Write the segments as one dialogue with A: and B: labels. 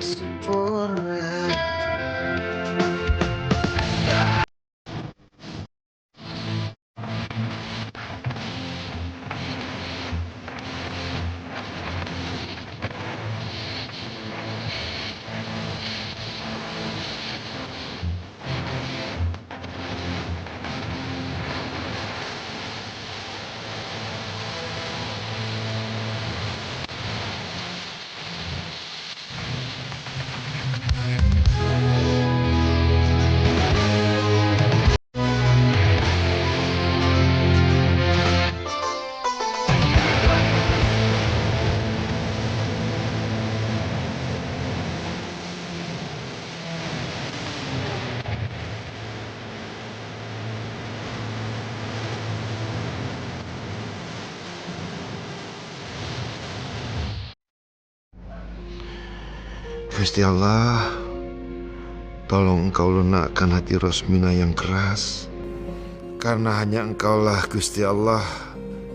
A: sempurna. Gusti Allah, tolong Engkau lunakkan hati Rosmina yang keras. Karena hanya Engkaulah Gusti Allah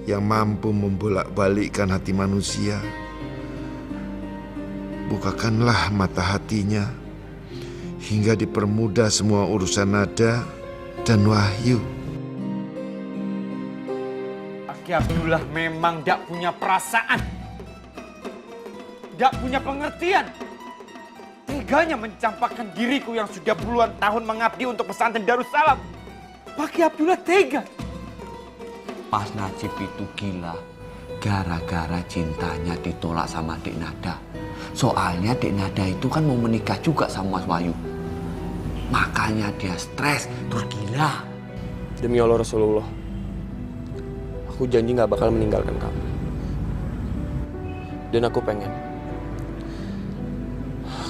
A: yang mampu membolak-balikkan hati manusia. Bukakanlah mata hatinya hingga dipermudah semua urusan nada dan wahyu.
B: Aki Abdullah memang tidak punya perasaan, tidak punya pengertian. Teganya mencampakkan diriku yang sudah puluhan tahun mengabdi untuk pesantren Darussalam. Aki Abdullah tega.
C: Mas Najib itu gila gara-gara cintanya ditolak sama Dek Nada. Soalnya Dek Nada itu kan mau menikah juga sama Mas Wahyu. Makanya dia stres, terus gila.
D: Demi Allah Rasulullah, aku janji gak bakal meninggalkan kamu. Dan aku pengen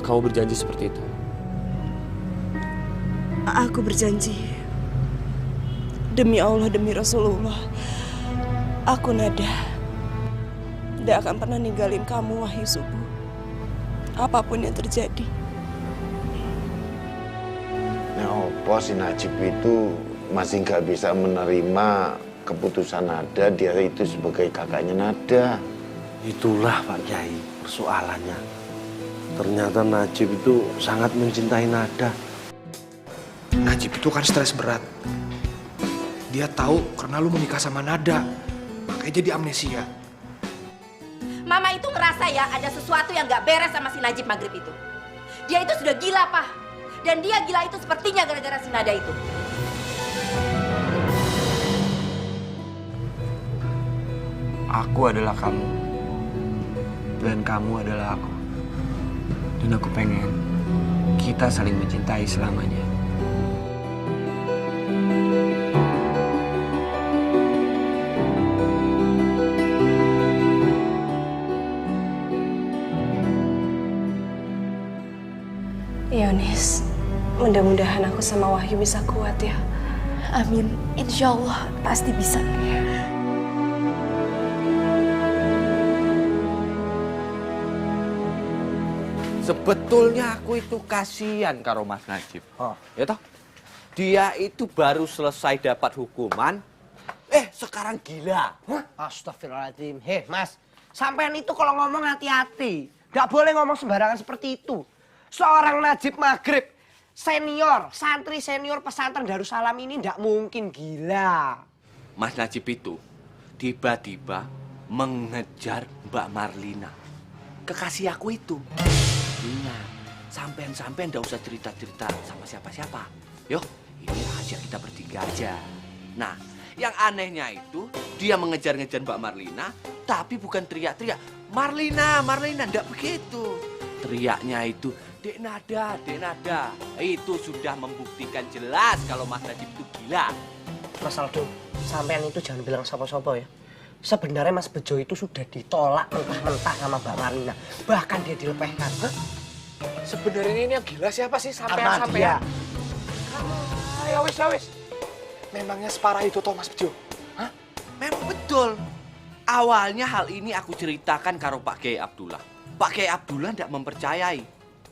D: kamu berjanji seperti itu.
E: Aku berjanji. Demi Allah, demi Rasulullah, aku Nada tidak akan pernah ninggalin kamu, Wahyu Subuh. Apapun yang terjadi.
A: Nah, opo si Najib itu masih nggak bisa menerima keputusan Nada, dia itu sebagai kakaknya Nada.
F: Itulah Pak Kiai persoalannya. Ternyata Najib itu sangat mencintai Nada.
G: Najib itu kan stres berat. Dia tahu karena lu menikah sama Nada, makanya jadi amnesia.
H: Mama itu ngerasa ya ada sesuatu yang gak beres sama si Najib Maghrib itu. Dia itu sudah gila, Pak. Dan dia gila itu sepertinya gara-gara si Nada itu.
C: Aku adalah kamu. Dan kamu adalah aku. Dan aku pengen kita saling mencintai selamanya.
E: Yonis, mudah-mudahan aku sama Wahyu bisa kuat ya.
I: Amin, insya Allah pasti bisa.
C: Sebetulnya aku itu kasihan karo Mas Najib. Ya toh? Dia itu baru selesai dapat hukuman, sekarang gila.
J: Astagfirullahaladzim. Hei Mas, sampean itu kalau ngomong hati-hati. Gak boleh ngomong sembarangan seperti itu. Seorang Najib Maghrib, senior, santri senior pesantren Darussalam ini gak mungkin gila.
C: Mas Najib itu tiba-tiba mengejar Mbak Marlina, kekasih aku itu. Ingat, sampean nggak usah cerita-cerita sama siapa-siapa. Yuk, ini rahasia kita bertiga aja. Nah, yang anehnya itu dia mengejar-ngejar Mbak Marlina, tapi bukan teriak-teriak, Marlina, nggak begitu. Teriaknya itu, Dek Nada. Itu sudah membuktikan jelas kalau Mas Najib itu gila.
J: Mas Aldo, sampean itu jangan bilang sopo-sopo ya. Sebenarnya Mas Bejo itu sudah ditolak mentah-mentah sama Mbak Marlina. Bahkan dia dilepehkan. Hah?
G: Sebenarnya ini yang gila siapa sih?
J: Sama
G: Sampean. Ya wis. Memangnya separah itu toh Mas Bejo? Hah?
C: Memang betul. Awalnya hal ini aku ceritakan karo Pak Kiai Abdullah. Pak Kiai Abdullah tidak mempercayai.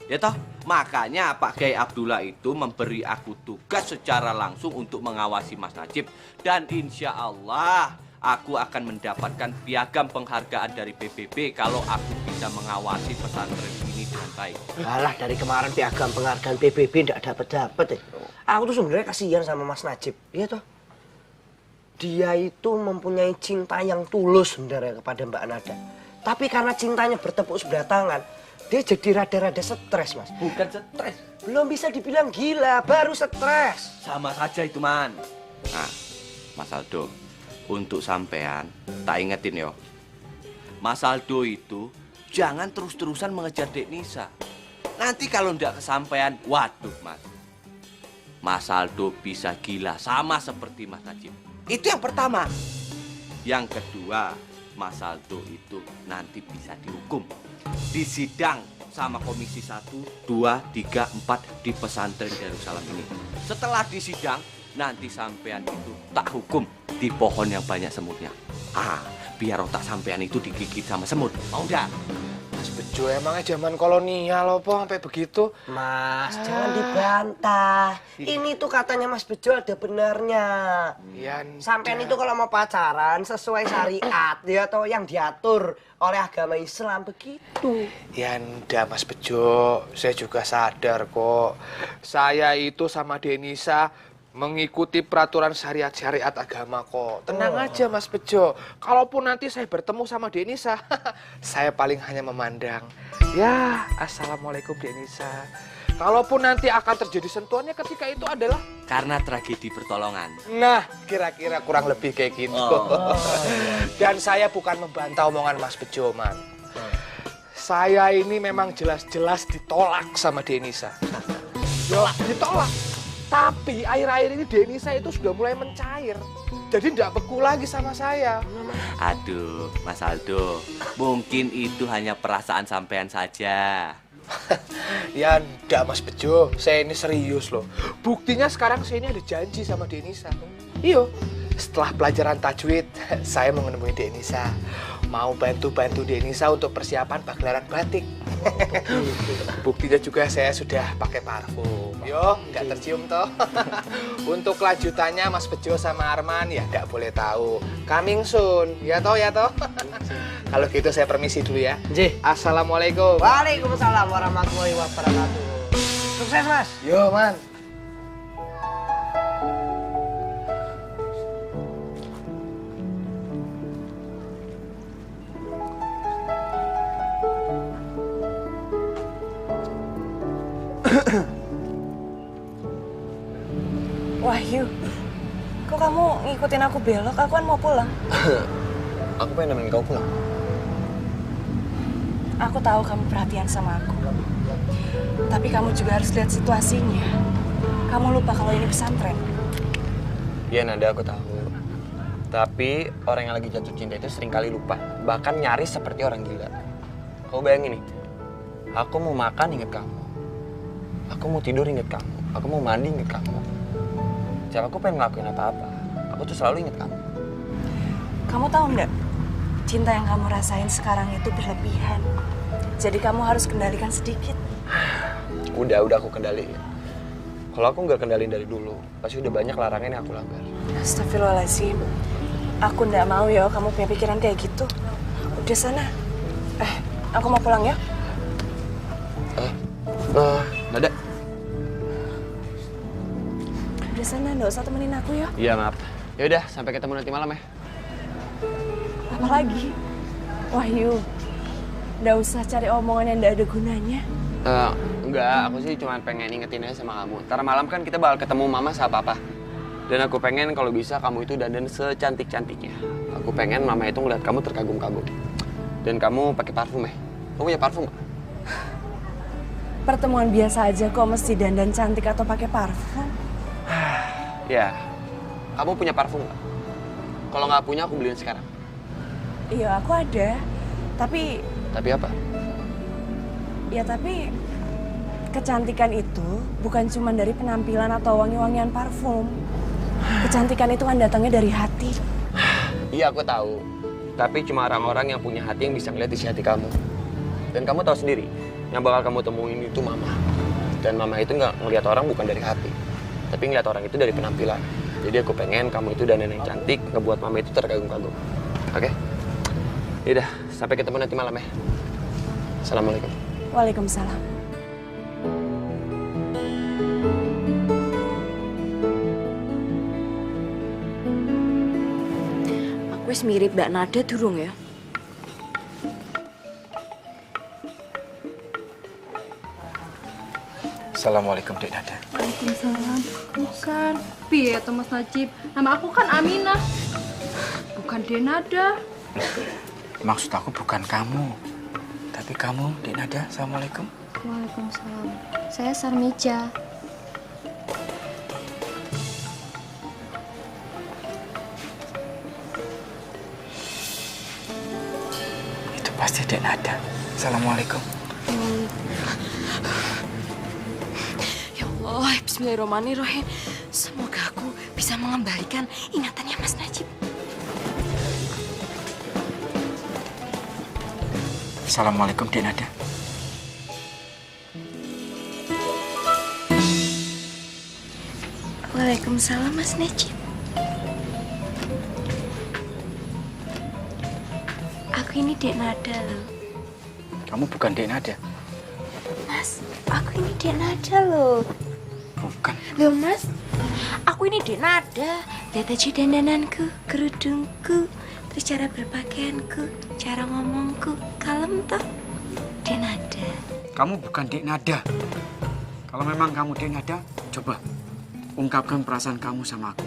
C: Ya toh, makanya Pak Kiai Abdullah itu memberi aku tugas secara langsung untuk mengawasi Mas Najib. Dan insya Allah aku akan mendapatkan piagam penghargaan dari PBB kalau aku bisa mengawasi pesantren ini santai.
J: Alah, dari kemarin piagam penghargaan PBB ndak dapat. Aku tuh sebenarnya kasihan sama Mas Najib. Iya toh? Dia itu mempunyai cinta yang tulus sebenarnya kepada Mbak Nada. Tapi karena cintanya bertepuk sebelah tangan, dia jadi rada-rada stres, Mas.
C: Bukan stres.
J: Belum bisa dibilang gila, baru stres.
C: Sama saja itu, Man. Nah, Mas Aldo, untuk sampean, tak ingetin yo. Mas Aldo itu jangan terus-terusan mengejar Dek Nisa. Nanti kalau ndak kesampaian, waduh, Mas. Mas Aldo bisa gila sama seperti Mas Najib. Itu yang pertama. Yang kedua, Mas Aldo itu nanti bisa dihukum. Disidang sama Komisi 1, 2, 3, 4 di pesantren Darussalam ini. Setelah disidang, nanti sampean itu tak hukum di pohon yang banyak semutnya. Biar otak sampean itu digigit sama semut. Mau ndak?
G: Mas Bejo emangnya zaman kolonial apa sampai begitu?
J: Mas, jangan dibantah. Ini tuh katanya Mas Bejo ada benarnya.
G: Ya,
J: Sampean itu kalau mau pacaran sesuai syariat ya atau yang diatur oleh agama Islam begitu.
G: ya ndak Mas Bejo, saya juga sadar kok. Saya itu sama Denisa mengikuti peraturan syariat-syariat agama kok. Tenang aja Mas Bejo. Kalaupun nanti saya bertemu sama Denisa, saya paling hanya memandang. Ya, assalamualaikum Denisa. Kalaupun nanti akan terjadi sentuhannya ketika itu adalah
C: Karena tragedi pertolongan.
G: nah, kira-kira kurang lebih kayak gitu. Dan saya bukan membantah omongan Mas Bejo, Man. Saya ini memang jelas-jelas ditolak sama Denisa. Jelas ditolak. Tapi akhir-akhir ini Denisa itu sudah mulai mencair. Jadi tidak beku lagi sama saya.
C: Aduh, Mas Aldo, mungkin itu hanya perasaan sampean saja.
G: Ya enggak Mas Bejo, saya ini serius loh. Buktinya sekarang saya ini ada janji sama Denisa. Iyo, setelah pelajaran tajwid, saya mau menemui Denisa. Mau bantu-bantu Denisa untuk persiapan pagelaran batik. Buktinya juga saya sudah pakai parfum. Yo, nggak tercium toh. Untuk kelanjutannya Mas Bejo sama Arman ya nggak boleh tahu. Coming soon, ya toh ya toh. Kalau gitu saya permisi dulu ya.
J: Nggih.
G: Assalamualaikum.
J: Waalaikumsalam warahmatullahi wabarakatuh. Sukses, Mas.
G: Yo, Man.
E: Wahyu, kok kamu ngikutin aku belok? Aku kan mau pulang.
D: Aku pengen nemenin kau pulang.
E: Aku tahu kamu perhatian sama aku. Tapi kamu juga harus lihat situasinya. Kamu lupa kalau ini pesantren.
D: Iya Nada, aku tahu. Tapi orang yang lagi jatuh cinta itu sering kali lupa. Bahkan nyaris seperti orang gila. Kau bayangin nih, aku mau makan inget kamu. Aku mau tidur inget kamu. Aku mau mandi inget kamu. Setiap aku pengen ngelakuin apa-apa, aku tuh selalu inget kamu.
E: Kamu tahu nggak? Cinta yang kamu rasain sekarang itu berlebihan. Jadi kamu harus kendalikan sedikit.
D: Udah aku kendaliin. Kalau aku nggak kendaliin dari dulu, pasti udah banyak larangan yang aku langgar.
E: Astagfirullahaladzim. Aku nggak mau ya kamu punya pikiran kayak gitu. Udah sana. Aku mau pulang ya.
D: Nada.
E: Udah sana, nggak usah temenin aku ya.
D: Iya maaf. Ya udah, sampai ketemu nanti malam ya.
E: Apa lagi? Wahyu, nggak usah cari omongan yang nggak ada gunanya.
D: Enggak, aku sih cuma pengen ingetin aja sama kamu. Ntar malam kan kita bakal ketemu mama sama papa. Dan aku pengen kalau bisa kamu itu dandan secantik-cantiknya. Aku pengen mama itu ngeliat kamu terkagum-kagum. Dan kamu pakai parfum ya. Kamu punya parfum nggak?
E: Pertemuan biasa aja kok mesti dandan cantik atau pakai parfum.
D: Ya, kamu punya parfum nggak? Kalau nggak punya, aku beliin sekarang.
E: Iya, aku ada. Tapi
D: apa?
E: ya tapi kecantikan itu bukan cuma dari penampilan atau wangi-wangian parfum. Kecantikan itu kan datangnya dari hati.
D: Iya, aku tahu. Tapi cuma orang-orang yang punya hati yang bisa ngeliat isi hati kamu. Dan kamu tahu sendiri, yang bakal kamu temuin itu mama. Dan mama itu nggak ngeliat orang bukan dari hati, tapi ngeliat orang itu dari penampilan. Jadi aku pengen kamu itu dandan yang cantik, ngebuat mama itu terkagum-kagum. Oke? Yaudah, sampai ketemu nanti malam ya. Assalamualaikum.
E: Waalaikumsalam. Aku wis mirip Mbak Nada durung ya?
D: Assalamualaikum, Dek Nada.
K: Waalaikumsalam. Bukan. Piye to Mas Najib? Nama aku kan Aminah. Bukan Denada.
D: Maksud aku bukan kamu. Tapi kamu, Dek Nada. Assalamualaikum.
I: Waalaikumsalam. Saya Sarmija.
D: Itu pasti Dek Nada. Assalamualaikum.
E: Ya Allah, bismillahirrahmanirrahim. Semoga aku bisa mengembalikan ingatannya Mas Najib.
D: Assalamualaikum, Dek Nada.
E: Waalaikumsalam Mas Najib. Aku ini Dek Nada loh.
D: Kamu bukan Dek Nada.
E: Mas, aku ini Dek Nada loh.
D: Bukan.
E: Loh Mas, aku ini Dek Nada. Lihat aja dandananku, kerudungku, terus cara berpakaianku, cara ngomongku, kalem toh. Dek Nada.
D: Kamu bukan Dek Nada. Kalau memang kamu Dek Nada, coba ungkapkan perasaan kamu sama aku.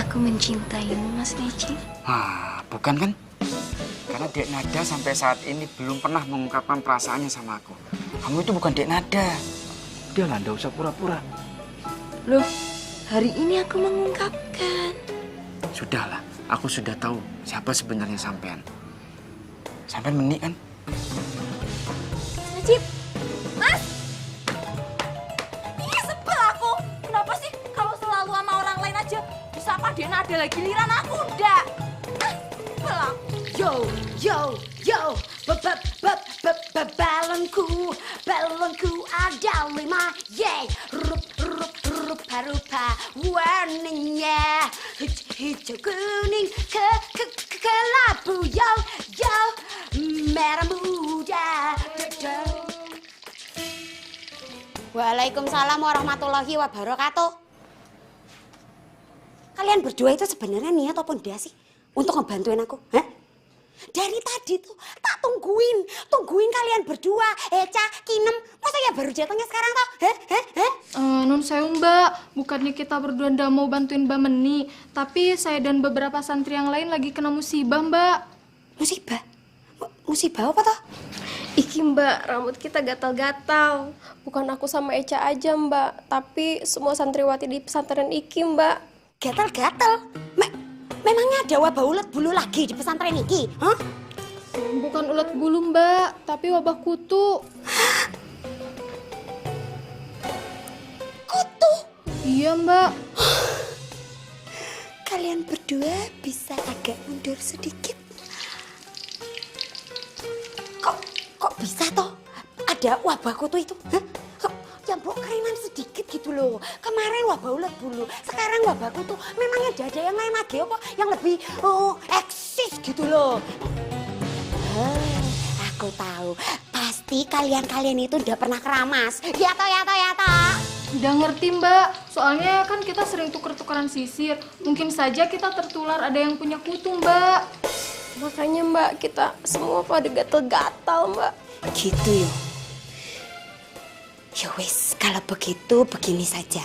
E: Aku mencintaimu Mas Najib.
D: Bukan kan? Karena Dek Nada sampai saat ini belum pernah mengungkapkan perasaannya sama aku. Kamu itu bukan Dek Nada. Udah lah, nggak usah pura-pura.
E: Loh, hari ini aku mengungkapkan.
D: Sudahlah, aku sudah tahu siapa sebenarnya sampean. Sampean menik kan?
H: Najib, Mas. Ih, sebel aku. Kenapa sih kalau selalu sama orang lain aja disapa Dek Nada lagi, giliran aku enggak? Sebel aku. Yo, balonku ada 5, yay, rupa warnanya hijau kuning kelabu, yo, merah muda.
L: Waalaikumsalam warahmatullahi wabarakatuh. Kalian berdua itu sebenarnya niat apa enggak sih untuk ngebantuin aku? Hah? Dari tadi tuh tak tungguin kalian berdua, Eca, Kinem, masa ya baru datangnya sekarang toh?
K: Nun sewu Mbak, bukannya kita berdua ndak mau bantuin Mbak Meni, tapi saya dan beberapa santri yang lain lagi kena musibah Mbak.
L: Musibah? Musibah apa toh?
I: Iki Mbak, rambut kita gatal-gatal. Bukan aku sama Eca aja Mbak, tapi semua santriwati di pesantren Iki Mbak.
L: Gatal-gatal? Memangnya ada wabah ulat bulu lagi di pesantren Iki? Hah?
K: Bukan ulat bulu Mbak, tapi wabah kutu.
L: Kutu?
K: Iya Mbak.
L: Kalian berdua bisa agak mundur sedikit? Kok bisa toh ada wabah kutu itu? Hah? Yang bau keringan sedikit gitu loh. Kemarin wabah ulat bulu, sekarang wabah kutu. Memangnya ada yang lain lagi apa yang lebih eksis gitu loh. Aku tahu, pasti kalian itu udah pernah keramas. Ya toh.
K: Udah ngerti Mbak, soalnya kan kita sering tuker-tukeran sisir. Mungkin saja kita tertular ada yang punya kutu Mbak.
I: Makanya Mbak, kita semua pada gatal-gatal Mbak.
L: Gitu ya. Ya wis, kalau begitu begini saja.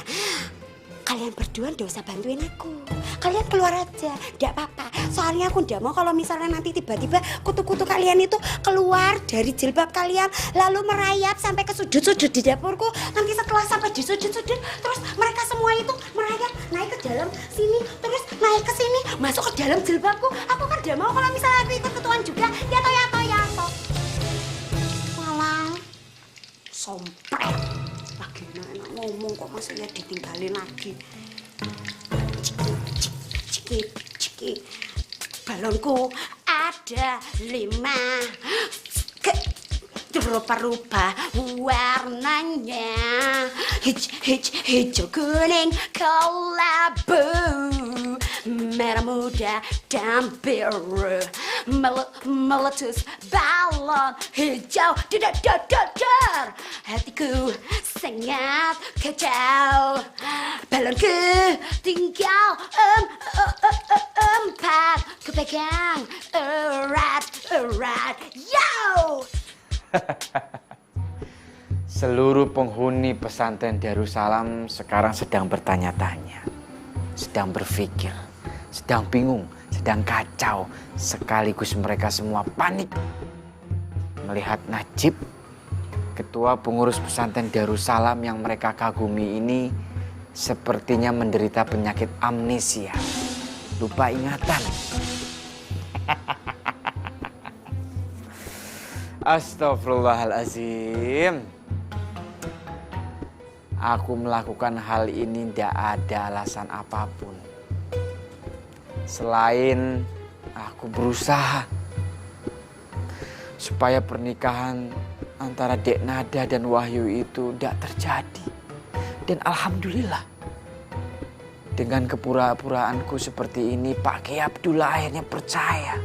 L: Kalian berdua nggak usah bantuin aku. Kalian keluar aja, nggak apa-apa. Soalnya aku nggak mau kalau misalnya nanti tiba-tiba kutu-kutu kalian itu keluar dari jilbab kalian, lalu merayap sampai ke sudut-sudut di dapurku. Nanti setelah sampai di sudut-sudut, terus mereka semua itu merayap naik ke dalam sini, terus naik ke sini, masuk ke dalam jilbabku. Aku kan nggak mau kalau misalnya aku ikut ketuan juga. Ya toh. Malah sompret. Lagi enak ngomong kok masih ya ditinggalin lagi. Ciki. Balonku ada 5. Rupa-rupa warnanya hijau kuning kelabu merah muda dan biru, meletus balon hijau, dar, hatiku sangat kacau, balonku tinggal empat, kupegang erat, yo!
B: Seluruh penghuni pesantren Darussalam sekarang sedang bertanya-tanya, sedang berpikir, sedang bingung, sedang kacau, sekaligus mereka semua panik melihat Najib, ketua pengurus pesantren Darussalam yang mereka kagumi ini sepertinya menderita penyakit amnesia, lupa ingatan. Astagfirullahaladzim. Aku melakukan hal ini tidak ada alasan apapun. Selain aku berusaha supaya pernikahan antara Dek Nada dan Wahyu itu tidak terjadi. Dan alhamdulillah, dengan kepura-puraanku seperti ini, Pak Kiai Abdullah akhirnya percaya.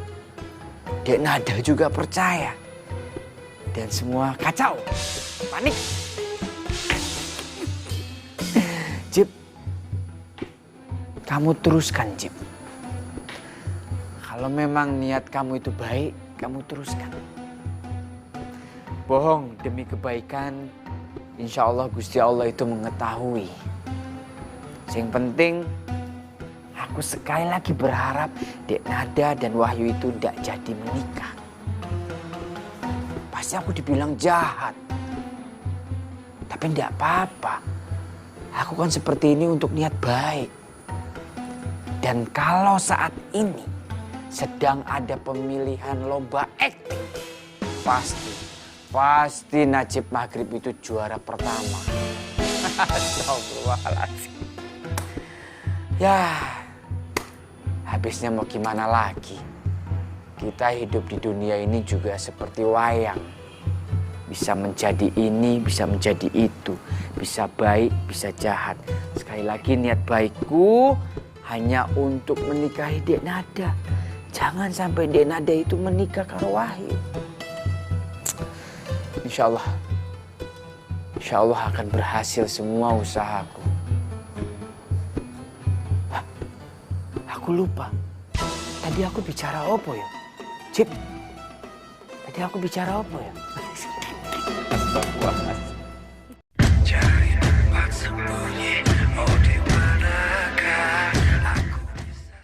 B: Dek Nada juga percaya. Dan semua kacau, panik. Jip, kamu teruskan, Jip. Kalau memang niat kamu itu baik, kamu teruskan. Bohong demi kebaikan, insya Allah Gusti Allah itu mengetahui. Yang penting, aku sekali lagi berharap Dek Nada dan Wahyu itu tidak jadi menikah. Pasti aku dibilang jahat. Tapi tidak apa-apa. Aku kan seperti ini untuk niat baik. Dan kalau saat ini sedang ada pemilihan lomba akting, pasti Najib Maghrib itu juara pertama. Astagfirullahaladzim. Ya, habisnya mau gimana lagi? Kita hidup di dunia ini juga seperti wayang. Bisa menjadi ini, bisa menjadi itu. Bisa baik, bisa jahat. Sekali lagi niat baikku hanya untuk menikahi Dek Nada. Jangan sampai Dek Nada itu menikah karo Wahyu. Insya Allah akan berhasil semua usahaku. Hah, aku lupa. Tadi aku bicara apa ya? Cip, tadi aku bicara apa ya?
M: Cari tempat sembunyi, oh di manakah aku bisa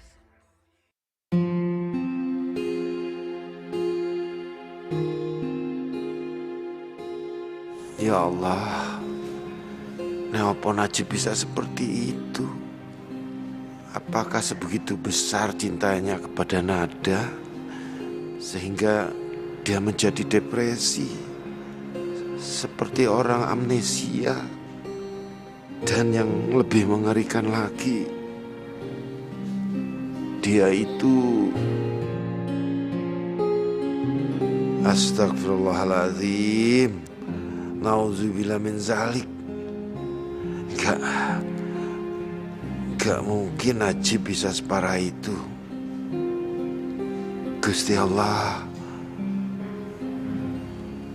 A: Ya Allah, kenapa Najib bisa seperti itu? Apakah sebegitu besar cintanya kepada Nada sehingga dia menjadi depresi, seperti orang amnesia? Dan yang lebih mengerikan lagi, dia itu astagfirullahaladzim, nauzubillah min zalik. Gak mungkin Najib bisa separah itu. Gusti Allah,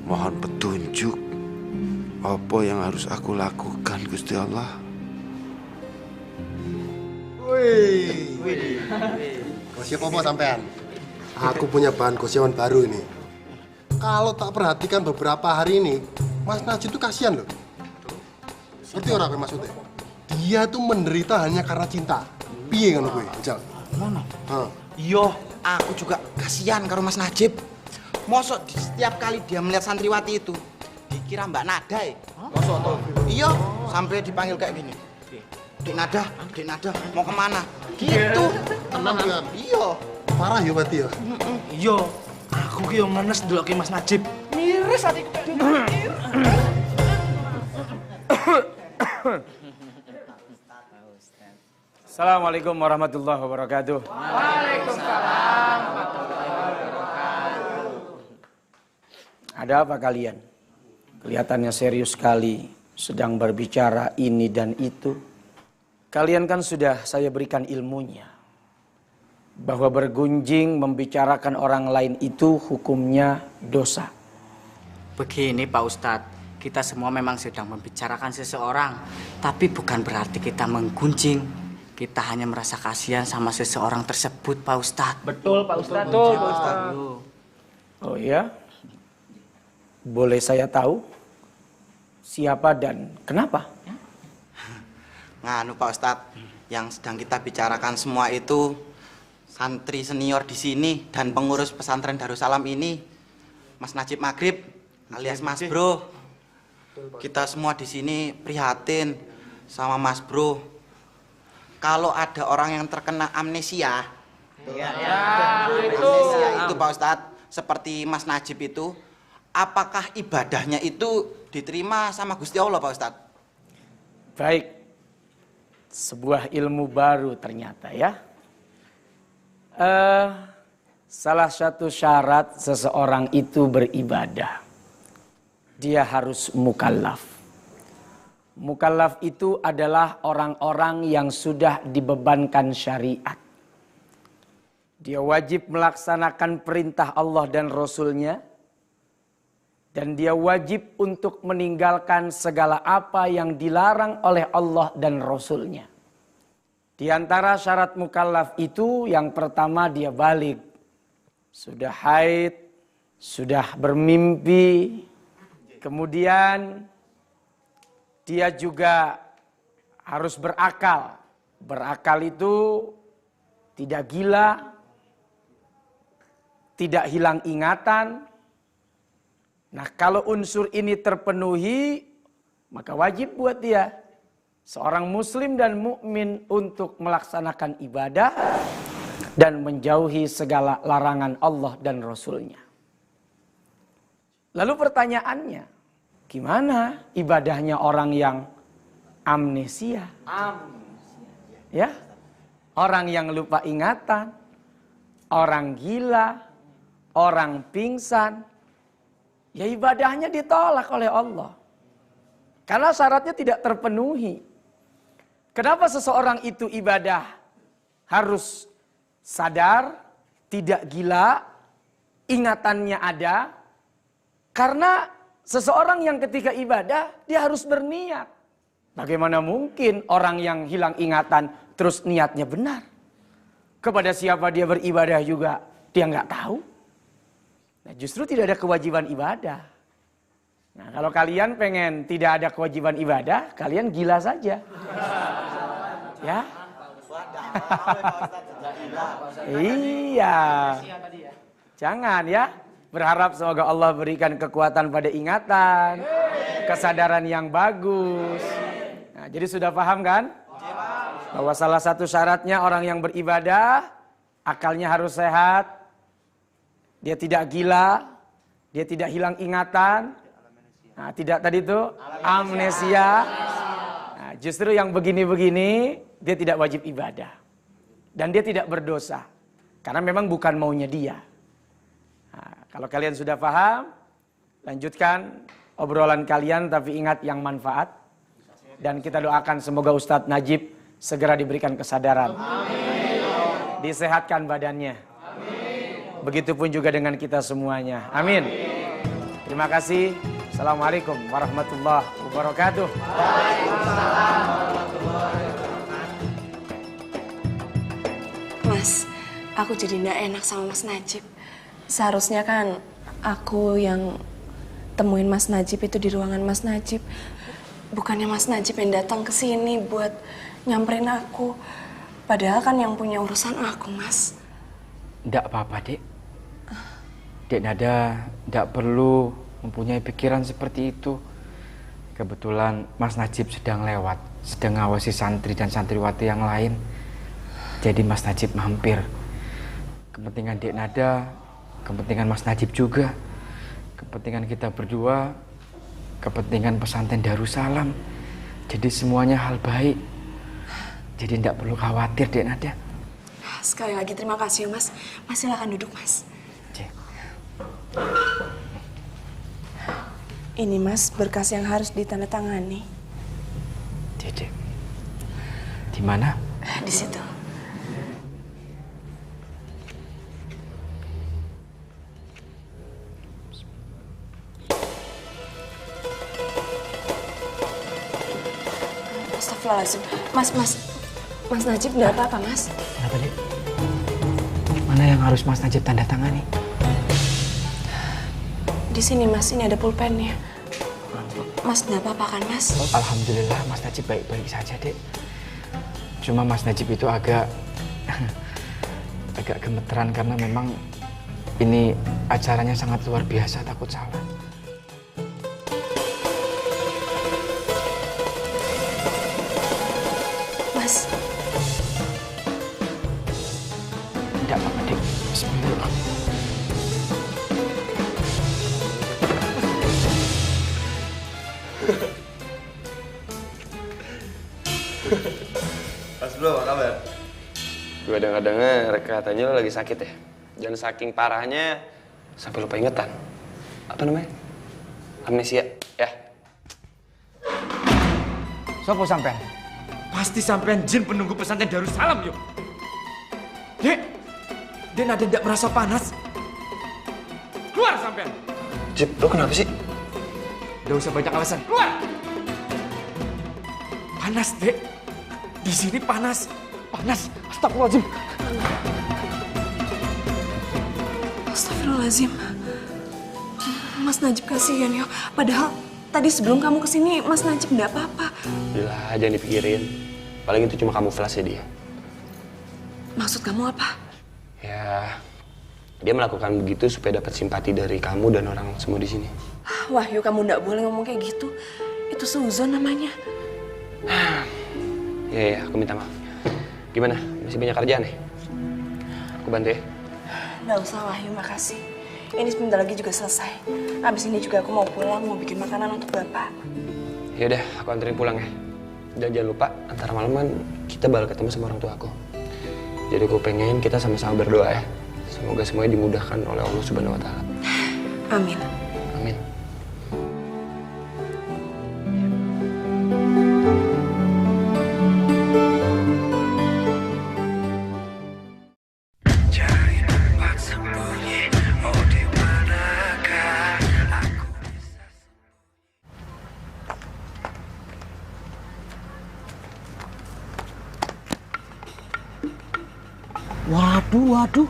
A: mohon petunjuk. Apa yang harus aku lakukan, Gusti Allah?
N: Wih, gosip apa sampean? Aku punya bahan gosipan baru ini. Kalau tak perhatikan beberapa hari ini, Mas Najib tuh kasihan loh. Ngerti orang apa maksudnya? Dia tuh menderita hanya karena cinta. Piye ngono kuwi, Jal?
B: Mana? Iya, aku juga kasihan karo Mas Najib. Mosok setiap kali dia melihat santriwati itu dikira Mbak Nada ya? Mosok toh? Iya, sampai dipanggil kayak gini. Dek Nada mau kemana? Gitu.
N: Tenang kan?
B: Iya.
N: Parah ya berarti ya?
B: Iya, aku ki yo ngenes ndeloki Mas Najib. Miris atiku.
O: Assalamualaikum warahmatullahi wabarakatuh.
B: Waalaikumsalam warahmatullahi wabarakatuh.
O: Ada apa kalian? Kelihatannya serius sekali, sedang berbicara ini dan itu. Kalian kan sudah saya berikan ilmunya. bahwa bergunjing membicarakan orang lain itu hukumnya dosa.
B: Begini Pak Ustadz, kita semua memang sedang membicarakan seseorang, tapi bukan berarti kita menggunjing. Kita hanya merasa kasihan sama seseorang tersebut, Pak Ustadz.
O: Betul, Pak Ustadz. Betul, Pak Ustadz. Oh iya? Boleh saya tahu siapa dan kenapa?
P: Nganu Pak Ustadz, yang sedang kita bicarakan semua itu santri senior di sini dan pengurus pesantren Darussalam ini, Mas Najib Maghrib alias Mas Bro. Kita semua di sini prihatin sama Mas Bro. Kalau ada orang yang terkena amnesia, amnesia itu Pak Ustadz, seperti Mas Najib itu, apakah ibadahnya itu diterima sama Gusti Allah Pak Ustadz?
O: Baik, sebuah ilmu baru ternyata ya. Salah satu syarat seseorang itu beribadah, dia harus mukallaf. Mukallaf itu adalah orang-orang yang sudah dibebankan syariat. Dia wajib melaksanakan perintah Allah dan Rasul-Nya. Dan dia wajib untuk meninggalkan segala apa yang dilarang oleh Allah dan Rasul-Nya. Di antara syarat mukallaf itu yang pertama dia baligh. Sudah haid, sudah bermimpi. Kemudian dia juga harus berakal. Berakal itu tidak gila, tidak hilang ingatan. Nah, kalau unsur ini terpenuhi, maka wajib buat dia, seorang muslim dan mukmin, untuk melaksanakan ibadah dan menjauhi segala larangan Allah dan Rasul-Nya. Lalu pertanyaannya, gimana ibadahnya orang yang amnesia? Ya, orang yang lupa ingatan, orang gila, orang pingsan, ya ibadahnya ditolak oleh Allah. Karena syaratnya tidak terpenuhi. Kenapa seseorang itu ibadah harus sadar, tidak gila, ingatannya ada? Karena seseorang yang ketika ibadah, dia harus berniat. Bagaimana mungkin orang yang hilang ingatan terus niatnya benar? Kepada siapa dia beribadah juga dia nggak tahu. Nah, justru tidak ada kewajiban ibadah. Nah, kalau kalian pengen tidak ada kewajiban ibadah, kalian gila saja. Ya? Iya. Jangan ya. Berharap semoga Allah berikan kekuatan pada ingatan, kesadaran yang bagus. Nah, jadi sudah paham kan? Bahwa salah satu syaratnya orang yang beribadah, akalnya harus sehat, dia tidak gila, dia tidak hilang ingatan, nah, tidak tadi itu amnesia. Nah, justru yang begini-begini dia tidak wajib ibadah dan dia tidak berdosa karena memang bukan maunya dia. Nah, kalau kalian sudah paham, lanjutkan obrolan kalian tapi ingat yang manfaat. Dan kita doakan semoga Ustadz Najib segera diberikan kesadaran. Amin. Disehatkan badannya. Amin. Begitupun juga dengan kita semuanya. Amin. Terima kasih. Assalamualaikum warahmatullahi wabarakatuh.
E: Waalaikumsalam warahmatullahi wabarakatuh. Mas, aku jadi nggak enak sama Mas Najib. Seharusnya kan aku yang temuin Mas Najib itu di ruangan Mas Najib. Bukannya Mas Najib yang datang ke sini buat nyamperin aku. Padahal kan yang punya urusan aku, Mas.
B: Nggak apa-apa, Dek. Dek Nada nggak perlu mempunyai pikiran seperti itu. Kebetulan Mas Najib sedang lewat, sedang ngawasi santri dan santriwati yang lain. Jadi Mas Najib mampir. Kepentingan Dek Nada, kepentingan Mas Najib juga, kepentingan kita berdua, kepentingan pesantren Darussalam. Jadi semuanya hal baik. Jadi tidak perlu khawatir, Dek Nada.
E: Sekali lagi terima kasih, Mas. Mas silakan duduk, Mas.
B: Cek.
E: Ini, Mas, berkas yang harus ditandatangani.
B: Cek. Di mana?
E: Di situ. Astagfirullahaladzim. Mas Najib nggak apa-apa, Mas?
B: Kenapa, Dek? Mana yang harus Mas Najib tanda tangani?
E: Di sini, Mas. Ini ada pulpennya. Mas nggak apa-apa kan, Mas?
B: Alhamdulillah, Mas Najib baik-baik saja, Dek. Cuma Mas Najib itu agak gemeteran karena memang ini acaranya sangat luar biasa, takut salah.
E: Mas.
B: Tidak apa-apa, Dek. Bismillah.
D: Mas bro, apa kabar? Gue dengar-dengar katanya lo lagi sakit ya? Dan saking parahnya sampai lupa ingatan. Apa namanya? Amnesia, ya?
B: Sopo sampean? Pasti sampean jin penunggu pesantren Darussalam, yuk. Dek, Nada tidak merasa panas. Keluar sampean.
D: Jip, lo kenapa sih?
B: Gak usah banyak alasan. Keluar! Panas, Dek. Di sini panas. Panas. Astagfirullahaladzim.
E: Astagfirullahaladzim. Mas Najib kasihan ya. Padahal tadi sebelum kamu kesini Mas Najib nggak apa-apa.
D: Udah, jangan dipikirin. Paling itu cuma kamuflase dia.
E: Maksud kamu apa?
D: Ya, dia melakukan begitu supaya dapat simpati dari kamu dan orang semua di sini.
E: Wahyu, kamu nggak boleh ngomong kayak gitu. Itu seuzon namanya.
D: Ya, aku minta maaf. Gimana? Masih banyak kerjaan nih? Aku bantu ya?
E: Nggak usah, Wahyu, makasih. Ini sebentar lagi juga selesai. Habis ini juga aku mau pulang, mau bikin makanan untuk Bapak.
D: Ya udah, aku anterin pulang ya. Dan jangan lupa, antara malaman kita bakal ketemu sama orang tua aku. Jadi aku pengen kita sama-sama berdoa ya. Semoga semuanya dimudahkan oleh Allah Subhanahu wa Ta'ala.
E: Amin.
D: Amin.
J: Waduh.